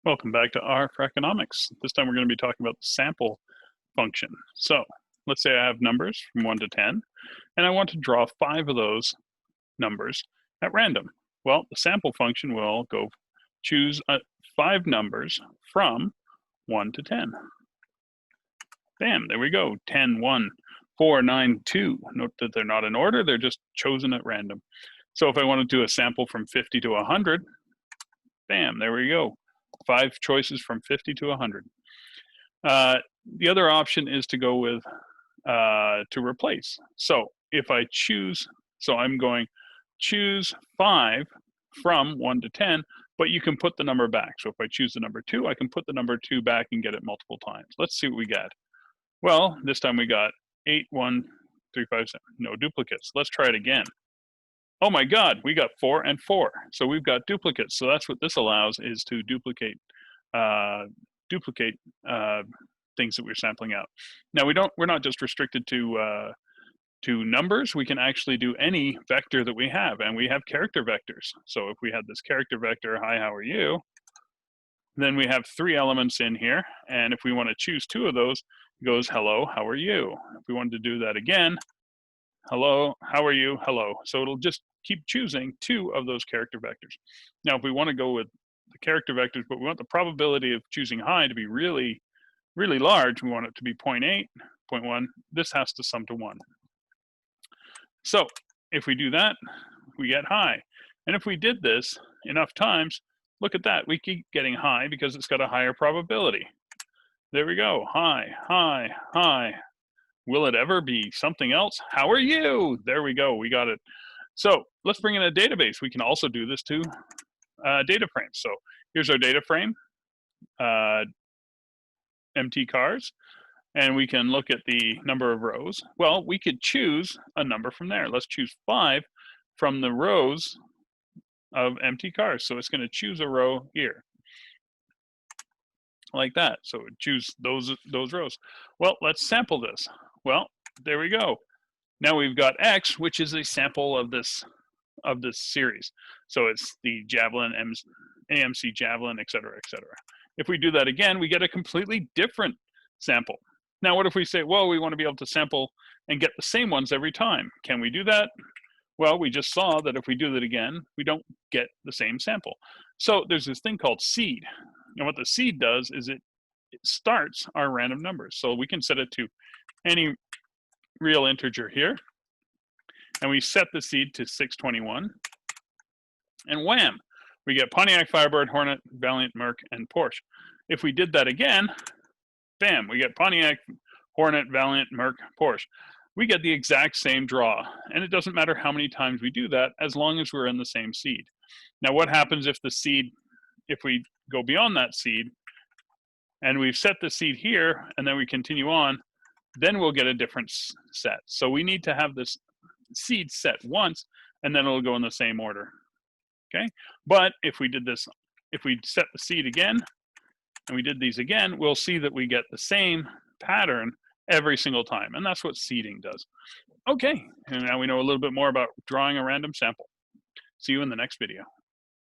Welcome back to R for Economics. This time we're going to be talking about the sample function. So let's say I have numbers from 1 to 10, and I want to draw 5 of those numbers at random. Well, the sample function will go choose 5 numbers from 1 to 10. Bam, there we go. 10, 1, 4, 9, 2. Note that they're not in order, they're just chosen at random. So if I want to do a sample from 50 to 100, bam, there we go. 5 choices from 50 to 100. The other option is to go with to replace. So if I choose, so I'm going choose 5 from 1 to 10, but you can put the number back. So if I choose the number 2, I can put the number 2 back and get it multiple times. Let's see what we get. Well, this time we got 8, 1, 3, 5, 7. No duplicates. Let's try it again. Oh my God, we got 4 and 4. So we've got duplicates. So that's what this allows, is to duplicate things that we're sampling out. Now we're not just restricted to numbers. We can actually do any vector that we have, and we have character vectors. So if we had this character vector, hi, how are you? Then we have 3 elements in here, and if we want to choose 2 of those, it goes hello, how are you? If we wanted to do that again, hello, how are you? Hello. So it'll just keep choosing 2 of those character vectors. Now, if we want to go with the character vectors, but we want the probability of choosing hi to be really, really large, we want it to be 0.8, 0.1, this has to sum to 1. So if we do that, we get hi. And if we did this enough times, look at that, we keep getting hi because it's got a higher probability. There we go, hi, hi, hi. Will it ever be something else? How are you? There we go, we got it. So let's bring in a database. We can also do this to data frames. So here's our data frame, MT cars, and we can look at the number of rows. Well, we could choose a number from there. Let's choose 5 from the rows of MT cars. So it's going to choose a row here, like that. So choose those rows. Well, let's sample this. Well, there we go. Now we've got X, which is a sample of this series. So it's the Javelin, AMC Javelin, et cetera, et cetera. If we do that again, we get a completely different sample. Now, what if we say, well, we want to be able to sample and get the same ones every time? Can we do that? Well, we just saw that if we do that again, we don't get the same sample. So there's this thing called seed. And what the seed does is it starts our random numbers. So we can set it to any real integer here. And we set the seed to 621. And wham, we get Pontiac, Firebird, Hornet, Valiant, Merc, and Porsche. If we did that again, bam, we get Pontiac, Hornet, Valiant, Merc, Porsche. We get the exact same draw. And it doesn't matter how many times we do that, as long as we're in the same seed. Now, what happens if the seed, if we go beyond that seed, and we've set the seed here, and then we continue on, then we'll get a different set. So we need to have this seed set once, and then it'll go in the same order. Okay, but if we did this, if we set the seed again, and we did these again, we'll see that we get the same pattern every single time, and that's what seeding does. Okay, and now we know a little bit more about drawing a random sample. See you in the next video.